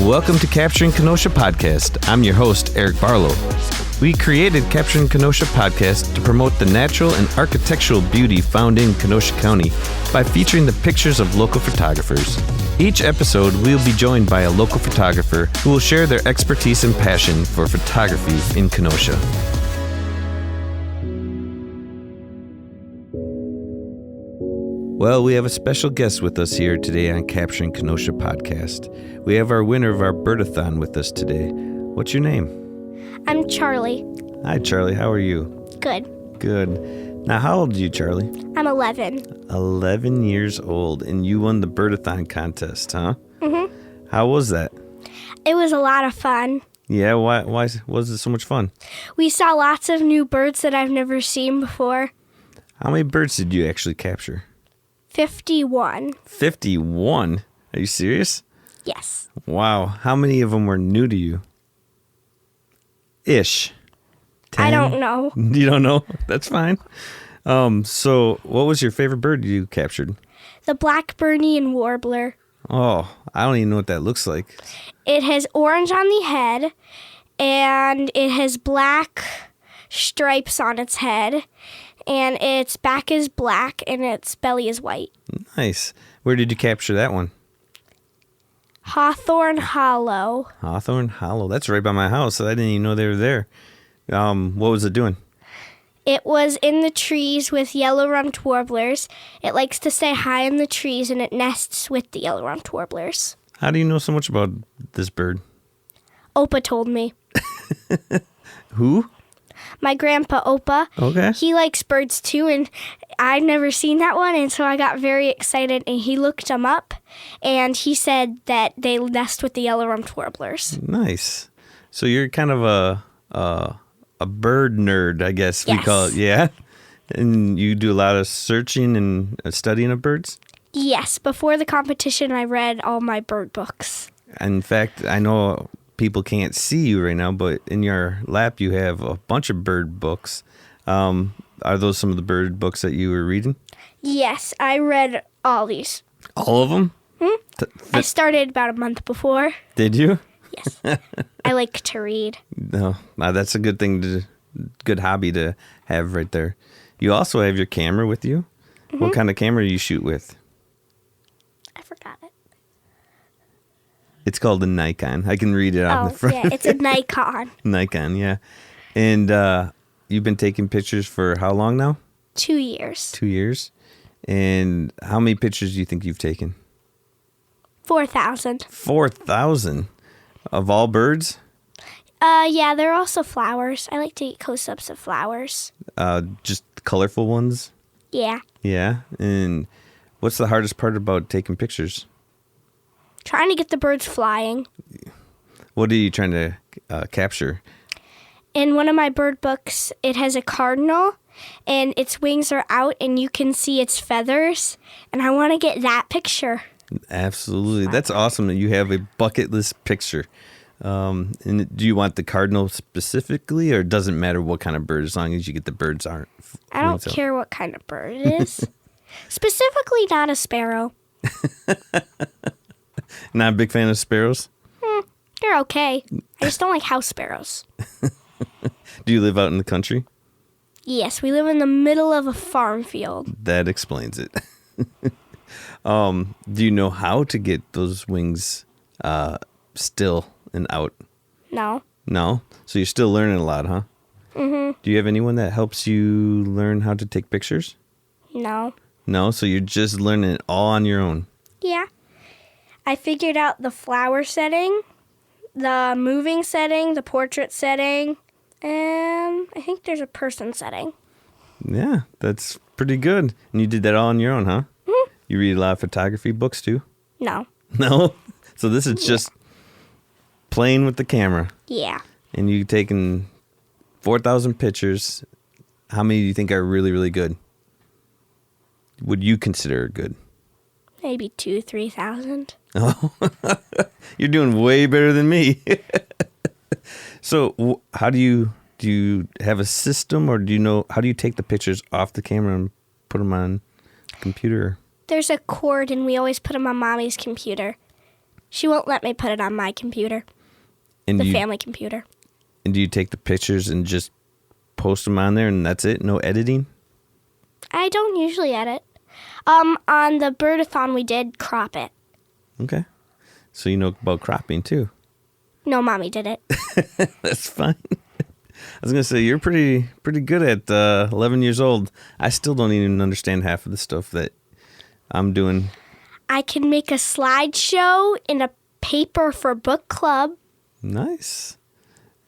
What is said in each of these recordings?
Welcome to Capturing Kenosha Podcast. I'm your host, Eric Barlow. We created Capturing Kenosha Podcast to promote the natural and architectural beauty found in Kenosha County by featuring the pictures of local photographers. Each episode, we will be joined by a local photographer who will share their expertise and passion for photography in Kenosha. Well, we have a special guest with us here today on Capturing Kenosha Podcast. We have our winner of our Birdathon with us today. What's your name? I'm Charley. Hi, Charlie. How are you? Good. Good. Now, how old are you, Charlie? I'm 11. 11 years old, and you won the Birdathon contest, huh? Mm-hmm. How was that? It was a lot of fun. Yeah, why was it so much fun? We saw lots of new birds that I've never seen before. How many birds did you actually capture? 51. 51? Are you serious? Yes. Wow. How many of them were new to you? Ish. 10? I don't know. You don't know? That's fine. So what was your favorite bird you captured? The blackbirdian warbler. Oh, I don't even know what that looks like. It has orange on the head, and it has black stripes on its head, and its back is black, and its belly is white. Nice. Where did you capture that one? Hawthorne Hollow. Hawthorne Hollow. That's right by my house. I didn't even know they were there. What was it doing? It was in the trees with yellow-rumped warblers. It likes to stay high in the trees, and it nests with the yellow-rumped warblers. How do you know so much about this bird? Opa told me. Who? My grandpa, Opa. Okay. He likes birds too, and I've never seen that one, and so I got very excited, and he looked them up, and he said that they nest with the yellow-rumped warblers. Nice. So you're kind of a bird nerd, I guess we Yes. call it. Yeah? And you do a lot of searching and studying of birds? Yes, before the competition, I read all my bird books. In fact, I know people can't see you right now, but in your lap you have a bunch of bird books. Are those some of the bird books that you were reading? Yes, I read all these. All of them? I started about a month before. Did you? Yes. I like to read. No, that's a good thing good hobby to have right there. You also have your camera with you. Mm-hmm. What kind of camera do you shoot with? I forgot it. It's called a Nikon. I can read it on the front. Yeah, it's a Nikon. Nikon, yeah. And you've been taking pictures for how long now? 2 years. 2 years. And how many pictures do you think you've taken? 4,000. 4,000 of all birds? Yeah, they're also flowers. I like to get close-ups of flowers. Just colorful ones? Yeah. Yeah. And what's the hardest part about taking pictures? Trying to get the birds flying. What are you trying to capture? In one of my bird books, it has a cardinal, and its wings are out, and you can see its feathers. And I want to get that picture. Absolutely. That's awesome that you have a bucket list picture. And do you want the cardinal specifically, or it doesn't matter what kind of bird as long as you get the birds aren't? I don't care what kind of bird it is. Specifically not a sparrow. Not a big fan of sparrows? They're okay. I just don't like house sparrows. Do you live out in the country? Yes, we live in the middle of a farm field. That explains it. Do you know how to get those wings still and out? No. No? So you're still learning a lot, huh? Mm-hmm. Do you have anyone that helps you learn how to take pictures? No. No? So you're just learning it all on your own? Yeah. I figured out the flower setting, the moving setting, the portrait setting, and I think there's a person setting. Yeah, that's pretty good. And you did that all on your own, huh? Mm-hmm. You read a lot of photography books too? No. No? So this is just playing with the camera. Yeah. And you've taken 4,000 pictures. How many do you think are really, really good? Would you consider good? Maybe 3,000. Oh, you're doing way better than me. So how do you have a system, or how do you take the pictures off the camera and put them on the computer? There's a cord, and we always put them on Mommy's computer. She won't let me put it on my computer, And the family computer. And do you take the pictures and just post them on there and that's it? No editing? I don't usually edit. On the Birdathon, we did crop it. Okay. So you know about cropping too. No, Mommy did it. That's fine. I was going to say, you're pretty good at 11 years old. I still don't even understand half of the stuff that I'm doing. I can make a slideshow in a paper for book club. Nice.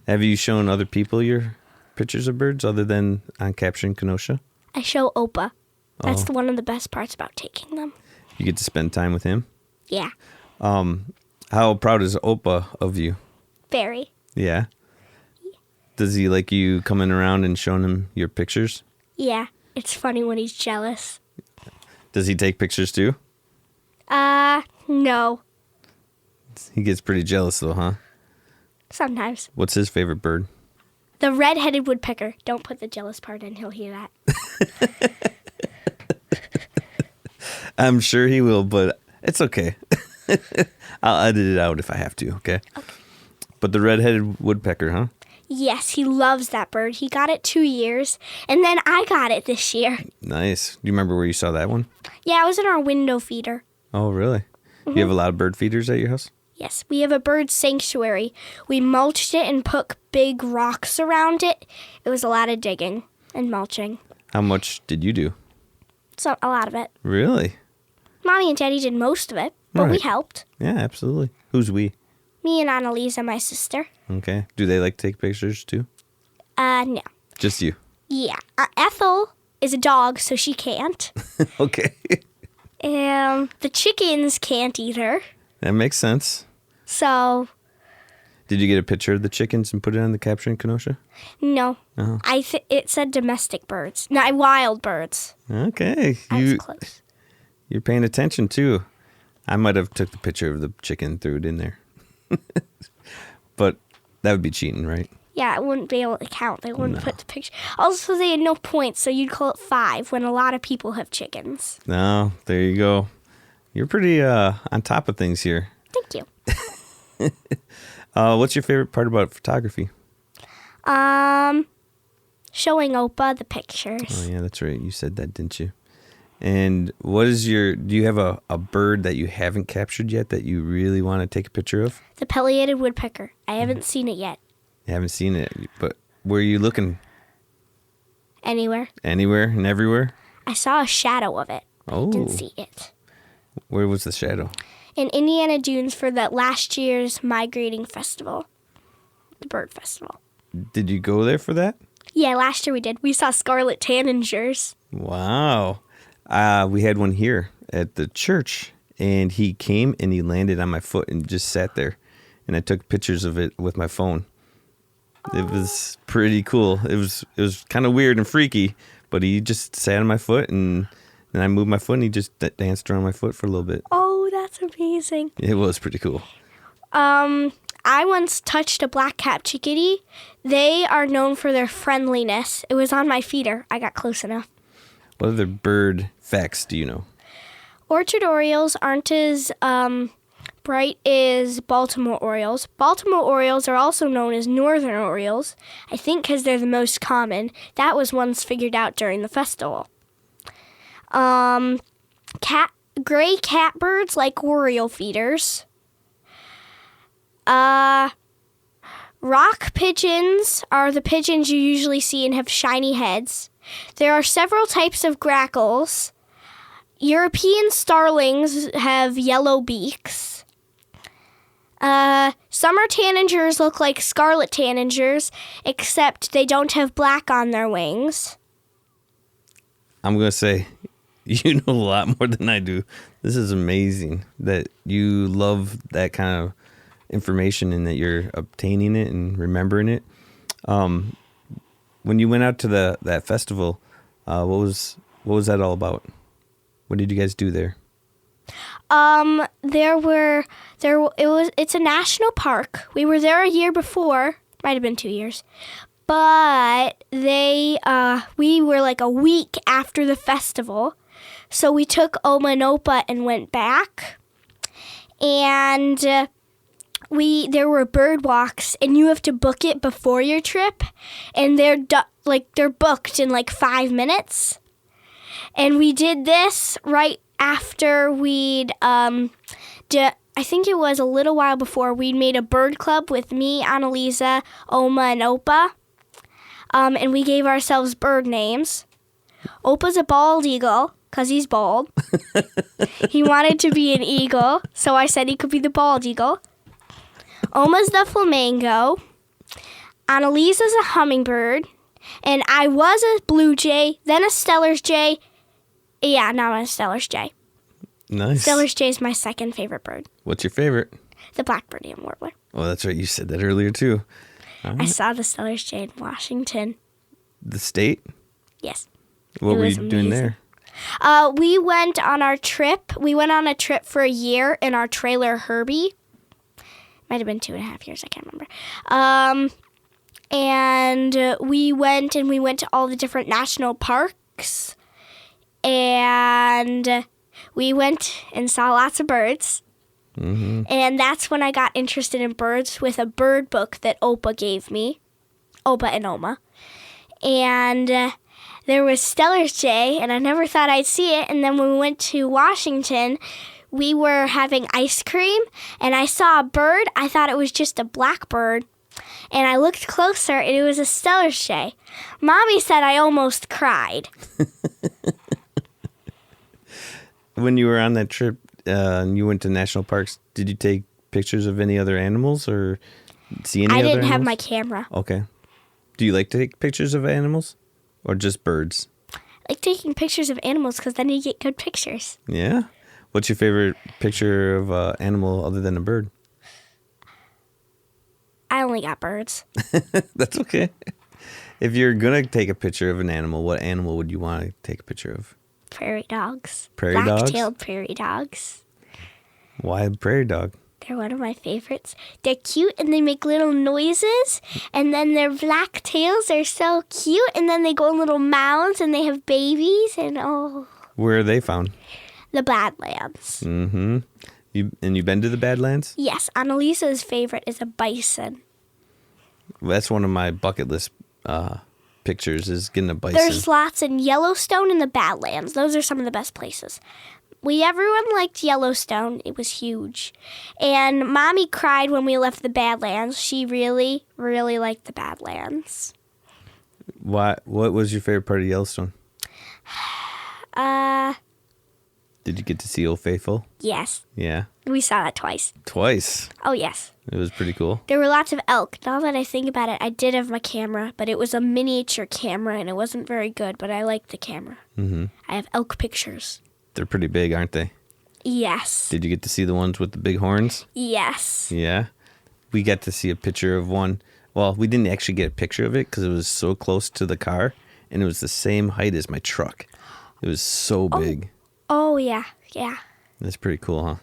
Have you shown other people your pictures of birds other than on Capturing Kenosha? I show Opa. That's one of the best parts about taking them. You get to spend time with him? Yeah. How proud is Opa of you? Very. Yeah. Does he like you coming around and showing him your pictures? Yeah. It's funny when he's jealous. Does he take pictures too? No. He gets pretty jealous though, huh? Sometimes. What's his favorite bird? The red-headed woodpecker. Don't put the jealous part in. He'll hear that. I'm sure he will, but it's okay. I'll edit it out if I have to, okay? But the red-headed woodpecker, huh? Yes, he loves that bird. He got it 2 years, and then I got it this year. Nice. Do you remember where you saw that one? Yeah, it was in our window feeder. Oh, really? Do you have a lot of bird feeders at your house? Yes, we have a bird sanctuary. We mulched it and put big rocks around it. It was a lot of digging and mulching. How much did you do? So a lot of it. Really? Mommy and Daddy did most of it, but we Right. helped. Yeah, absolutely. Who's we? Me and Annalisa, my sister. Okay. Do they like to take pictures too? No. Just you. Yeah. Ethel is a dog, so she can't. Okay. And the chickens can't either. That makes sense. So, Did you get a picture of the chickens and put it on the Capturing Kenosha? no. Uh-huh. It said domestic birds. No, wild birds. Okay. I was close. You're paying attention too. I might have took the picture of the chicken and threw it in there. But that would be cheating, right? Yeah, it wouldn't be able to count. They wouldn't put the picture. Also, they had no points, so you'd call it 5 when a lot of people have chickens. No, there you go. You're pretty on top of things here. Thank you. What's your favorite part about photography? Showing Opa the pictures. Oh, yeah, that's right. You said that, didn't you? And do you have a bird that you haven't captured yet that you really want to take a picture of? The pileated woodpecker. I haven't seen it yet. You haven't seen it, but where are you looking? Anywhere. Anywhere and everywhere? I saw a shadow of it. Oh. I didn't see it. Where was the shadow? In Indiana Dunes for that last year's migrating festival. The bird festival. Did you go there for that? Yeah, last year we did. We saw scarlet tanagers. Wow. We had one here at the church, and he came and he landed on my foot and just sat there. And I took pictures of it with my phone. It was pretty cool. It was kind of weird and freaky, but he just sat on my foot, and then I moved my foot, and he just danced around my foot for a little bit. Oh, that's amazing. It was pretty cool. I once touched a black-capped chickadee. They are known for their friendliness. It was on my feeder. I got close enough. What other bird facts do you know? Orchard orioles aren't as bright as Baltimore orioles. Baltimore orioles are also known as northern orioles, I think because they're the most common. That was once figured out during the festival. Gray catbirds like oriole feeders. Rock pigeons are the pigeons you usually see and have shiny heads. There are several types of grackles. European starlings have yellow beaks. Summer tanagers look like scarlet tanagers, except they don't have black on their wings. I'm going to say you know a lot more than I do. This is amazing that you love that kind of information and that you're obtaining it and remembering it. When you went out to that festival, what was that all about? What did you guys do there? It's a national park. We were there a year before, might have been 2 years, but we were like a week after the festival, so we took Oma and Opa and went back, And there were bird walks, and you have to book it before your trip, and they're booked in like 5 minutes. And we did this right after I think it was a little while before, we'd made a bird club with me, Annalisa, Oma, and Opa. And we gave ourselves bird names. Opa's a bald eagle, because he's bald. He wanted to be an eagle, so I said he could be the bald eagle. Oma's the flamingo. Annalisa's a hummingbird. And I was a blue jay, then a Stellar's jay. Yeah, now I'm a Stellar's jay. Nice. Stellar's jay is my second favorite bird. What's your favorite? The blackbird and warbler. Oh, that's right. You said that earlier, too. I saw the Stellar's jay in Washington. The state? Yes. What were you doing there? We went on our trip. We went on a trip for a year in our trailer Herbie. Might have been 2.5 years. I can't remember. And we went to all the different national parks. And we went and saw lots of birds. Mm-hmm. And that's when I got interested in birds with a bird book that Opa gave me. Opa and Oma. And there was Stellar's jay, and I never thought I'd see it. And then when we went to Washington, we were having ice cream, and I saw a bird. I thought it was just a blackbird. And I looked closer, and it was a Stellar's jay. Mommy said I almost cried. When you were on that trip and you went to national parks, did you take pictures of any other animals or see any other animals? I didn't have my camera. Okay. Do you like to take pictures of animals or just birds? I like taking pictures of animals because then you get good pictures. Yeah? What's your favorite picture of an animal other than a bird? I only got birds. That's okay. If you're going to take a picture of an animal, what animal would you want to take a picture of? Prairie dogs. Prairie dogs? Black-tailed prairie dogs. Why a prairie dog? They're one of my favorites. They're cute and they make little noises. And then their black tails are so cute. And then they go in little mounds and they have babies. And oh. Where are they found? The Badlands. Mm-hmm. You been to the Badlands? Yes. Annalisa's favorite is a bison. Well, that's one of my bucket list pictures is getting a bison. There's lots in Yellowstone and the Badlands. Those are some of the best places. Everyone liked Yellowstone. It was huge. And Mommy cried when we left the Badlands. She really, really liked the Badlands. What was your favorite part of Yellowstone? Did you get to see Old Faithful? Yes. Yeah? We saw that twice. Twice? Oh, yes. It was pretty cool. There were lots of elk. Now that I think about it, I did have my camera, but it was a miniature camera, and it wasn't very good, but I liked the camera. Mm-hmm. I have elk pictures. They're pretty big, aren't they? Yes. Did you get to see the ones with the big horns? Yes. Yeah? We got to see a picture of one. Well, we didn't actually get a picture of it because it was so close to the car, and it was the same height as my truck. It was so big. Oh, yeah. Yeah. That's pretty cool, huh?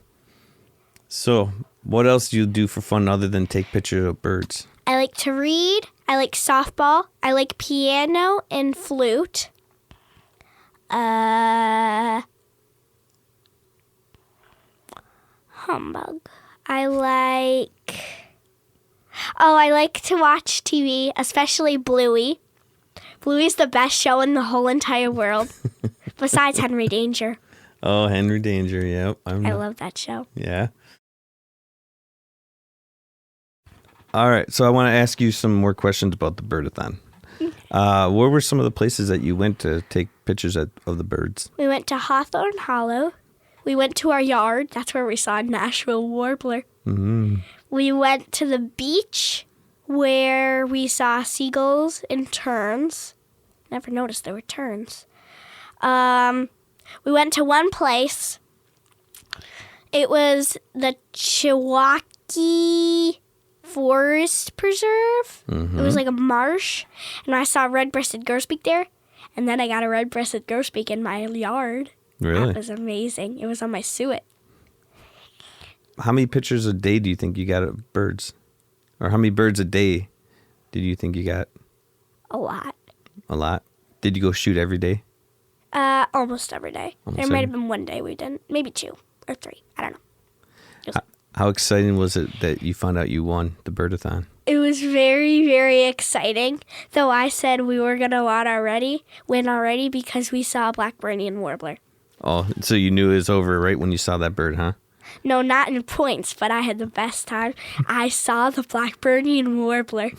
So, what else do you do for fun other than take pictures of birds? I like to read. I like softball. I like piano and flute. Humbug. I like to watch TV, especially Bluey. Bluey's the best show in the whole entire world, besides Henry Danger. Oh, Henry Danger, yep. I love that show. Yeah. All right, so I want to ask you some more questions about the Birdathon. Where were some of the places that you went to take pictures of the birds? We went to Hawthorne Hollow. We went to our yard. That's where we saw a Nashville warbler. Mm-hmm. We went to the beach where we saw seagulls and terns. Never noticed there were terns. We went to one place. It was the Chewocki Forest Preserve. Mm-hmm. It was like a marsh. And I saw a red-breasted grosbeak there. And then I got a red-breasted grosbeak in my yard. Really? That was amazing. It was on my suet. How many pictures a day do you think you got of birds? Or how many birds a day did you think you got? A lot. A lot? Did you go shoot every day? Almost every day. There might have been one day we didn't. Maybe 2 or 3. I don't know. How exciting was it that you found out you won the Birdathon? It was very, very exciting. Though I said we were gonna win already because we saw a Blackburnian warbler. Oh, so you knew it was over right when you saw that bird, huh? No, not in points, but I had the best time. I saw the Blackburnian warbler.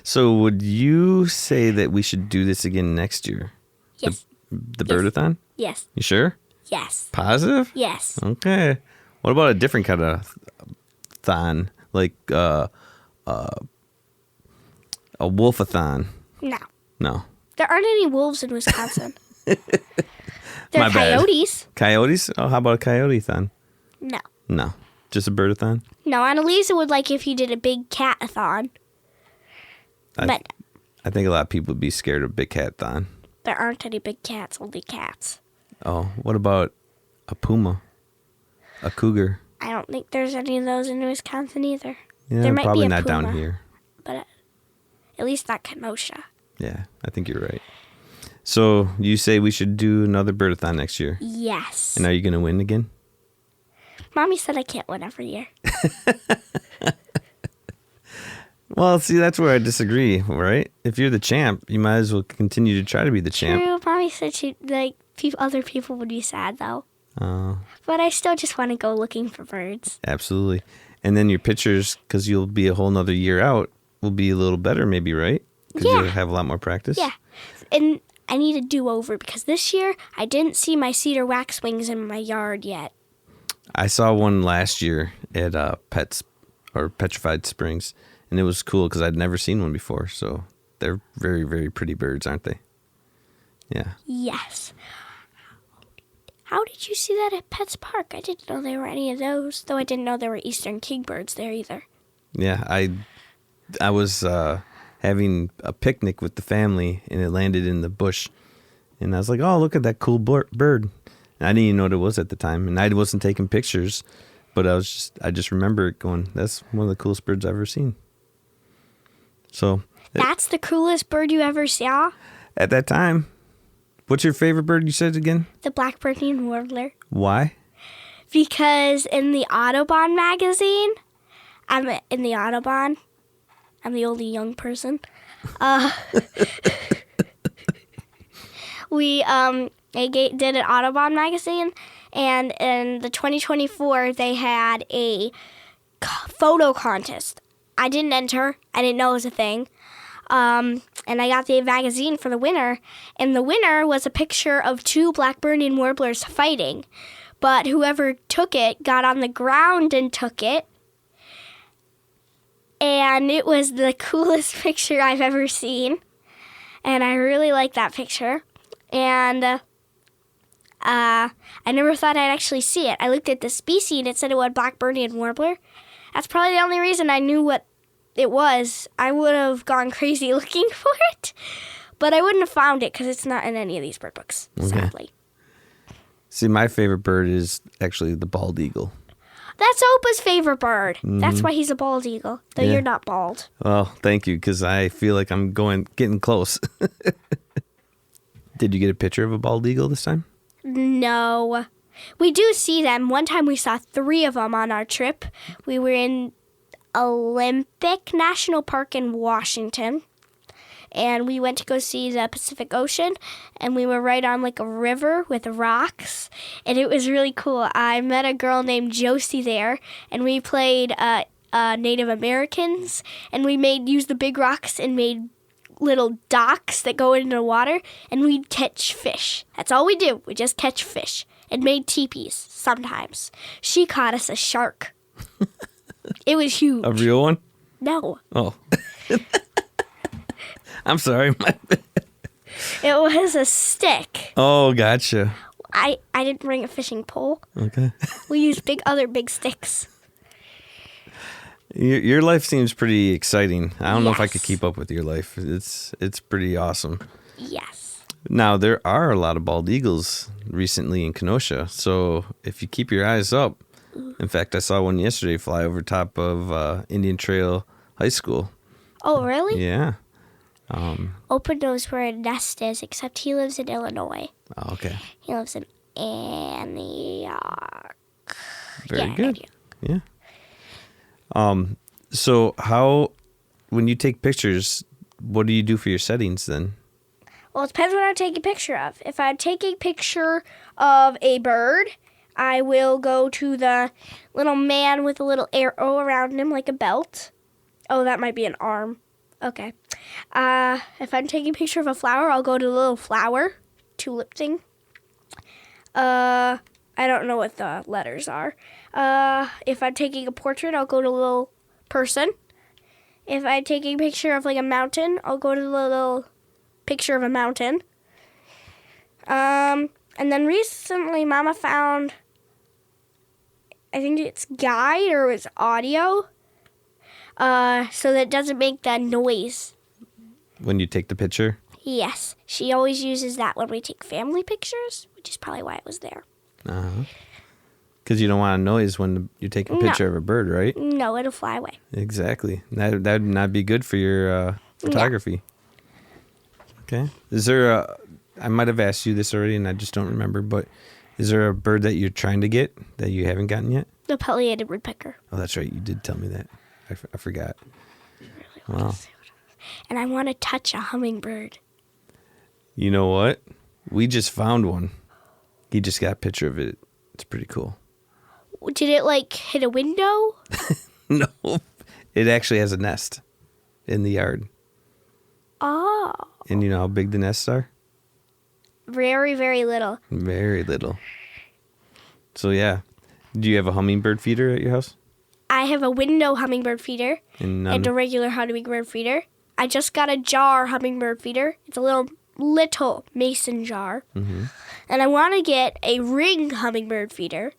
So would you say that we should do this again next year? Yes. The Birdathon? Yes. You sure? Yes. Positive? Yes. Okay. What about a different kind of thon, like a wolfathon? No. No. There aren't any wolves in Wisconsin. There My are bad. coyotes. Coyotes? Oh, how about a coyote-thon? No. No. Just a birdathon? No, Annalisa would like if you did a big cat-a-thon. But I think a lot of people would be scared of big cat-thon. there aren't any big cats, only cats. Oh, what about a puma? A cougar? I don't think there's any of those in Wisconsin either. Yeah, There might probably be a not down puma. here. But at least not Kenosha. Yeah, I think you're right. So you say we should do another birdathon next year? Yes. And are you going to win again? Mommy said I can't win every year. Well, see, that's where I disagree, right? If you're the champ, you might as well continue to try to be the champ. True. Mommy said other people would be sad though. Oh, But I still just want to go looking for birds. absolutely. And then your pictures, because you'll be a whole nother year out, will be a little better maybe, right? Because Yeah. you'll have a lot more practice. Yeah. And I need a do-over because this year I didn't see my cedar waxwings in my yard yet. I saw one last year at Petrified Springs, and it was cool because I'd never seen one before. So they're very, very pretty birds, aren't they? Yeah. Yes. How did you see that at Pets Park? I didn't know there were any of those, though I didn't know there were eastern kingbirds there either. Yeah, I was having a picnic with the family, and it landed in the bush. And I was like, oh, look at that cool bird. And I didn't even know what it was at the time. And I wasn't taking pictures, but I just remember it going, that's one of the coolest birds I've ever seen. So That's the coolest bird you ever saw? at that time, what's your favorite bird you said again? The Blackburnian warbler. Why? Because in the Audubon magazine, I'm the only young person. We did an Audubon magazine, and in the 2024 they had a photo contest. I didn't enter. I didn't know it was a thing. And I got the magazine for the winner, and the winner was a picture of two Blackburnian warblers fighting. But whoever took it got on the ground and took it. And it was the coolest picture I've ever seen. And I really like that picture. And I never thought I'd actually see it. I looked at the species and it said it was Blackburnian warbler. That's probably the only reason I knew what it was. I would have gone crazy looking for it. But I wouldn't have found it because it's not in any of these bird books, sadly. See, my favorite bird is actually the bald eagle. That's Opa's favorite bird. Mm-hmm. That's why he's a bald eagle, though you're not bald. Well, thank you, because I feel like I'm getting close. Did you get a picture of a bald eagle this time? No. We do see them. One time we saw 3 of them on our trip. We were in Olympic National Park in Washington. And we went to go see the Pacific Ocean, and we were right on like a river with rocks, and it was really cool. I met a girl named Josie there, and we played Native Americans, and we used the big rocks and made little docks that go into the water, and we'd catch fish. That's all we do. We just catch fish and made teepees sometimes. She caught us a shark. It was huge. A real one? No. Oh. I'm sorry. It was a stick. Oh, gotcha. I didn't bring a fishing pole. Okay. We used other big sticks. Your life seems pretty exciting. I don't know if I could Yes. keep up with your life. It's pretty awesome. Yes. Now, there are a lot of bald eagles recently in Kenosha, so if you keep your eyes up, in fact, I saw one yesterday fly over top of Indian Trail High School. Oh, really? Yeah. Opa knows where a nest is, except he lives in Illinois. Oh, okay. He lives in Antioch. Very good. Yeah. So when you take pictures, what do you do for your settings then? Well, it depends what I take a picture of. If I take a picture of a bird, I will go to the little man with a little arrow around him like a belt. Oh, that might be an arm. Okay. If I'm taking a picture of a flower, I'll go to the little flower, tulip thing. I don't know what the letters are. If I'm taking a portrait, I'll go to a little person. If I'm taking a picture of like a mountain, I'll go to the little picture of a mountain. And then recently Mama found, I think it's guide or it's audio, so that it doesn't make that noise. When you take the picture? Yes. She always uses that when we take family pictures, which is probably why it was there. Uh-huh. Because you don't want a noise when you're taking a picture of a bird, right? No, it'll fly away. Exactly. That would not be good for your photography. No. Okay. Is there I might have asked you this already and I just don't remember, but is there a bird that you're trying to get that you haven't gotten yet? The pileated woodpecker. Oh, that's right. You did tell me that. I forgot. Really wow. And I want to touch a hummingbird. You know what? We just found one. He just got a picture of it. It's pretty cool. Did it, like, hit a window? No. It actually has a nest in the yard. Oh. And you know how big the nests are? Very, very little. Very little. So, yeah. Do you have a hummingbird feeder at your house? I have a window hummingbird feeder and a regular hummingbird feeder. I just got a jar hummingbird feeder. It's a little mason jar. Mm-hmm. And I want to get a ring hummingbird feeder.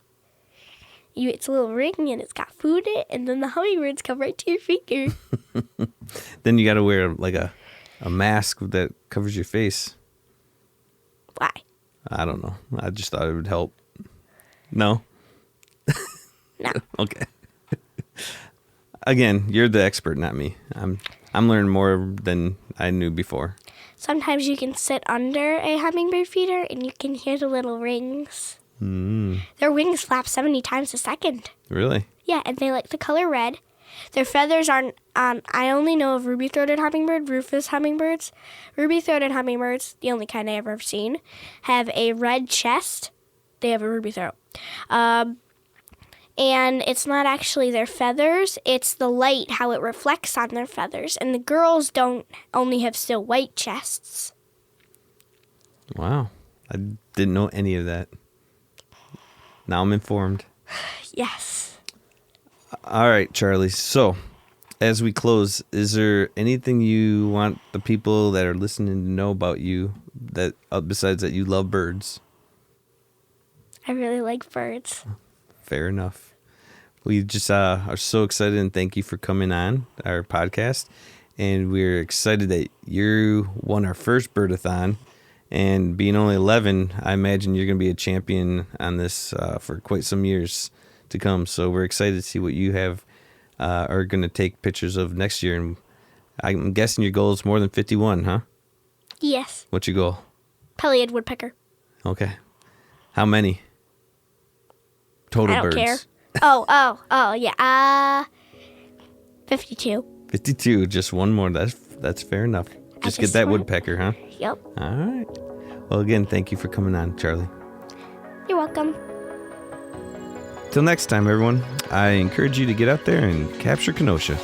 It's a little ring and it's got food in it, and then the hummingbirds come right to your finger. Then you got to wear like a mask that covers your face. Why? I don't know. I just thought it would help. No? No. Okay. Again, you're the expert, not me. I'm learning more than I knew before. Sometimes you can sit under a hummingbird feeder and you can hear the little rings. Mm. Their wings flap 70 times a second. Really? Yeah, and they like the color red. Their feathers aren't, I only know of ruby-throated hummingbird, rufous hummingbirds. Ruby-throated hummingbirds, the only kind I've ever seen, have a red chest. They have a ruby throat. And it's not actually their feathers, it's the light, how it reflects on their feathers. And the girls only have still white chests. Wow. I didn't know any of that. Now I'm informed. Yes. All right, Charlie. So, as we close, is there anything you want the people that are listening to know about you that besides that you love birds? I really like birds. Fair enough. We just are so excited and thank you for coming on our podcast. And we're excited that you won our first Birdathon. And being only 11, I imagine you're going to be a champion on this for quite some years to come. So we're excited to see what you are going to take pictures of next year. And I'm guessing your goal is more than 51, huh? Yes. What's your goal? Pileated woodpecker. Okay. How many? Total birds. I don't care. Oh, yeah. 52. 52, just one more. That's fair enough. Just get that woodpecker, huh? Yep. All right. Well, again, thank you for coming on, Charlie. You're welcome. Till next time, everyone, I encourage you to get out there and capture Kenosha.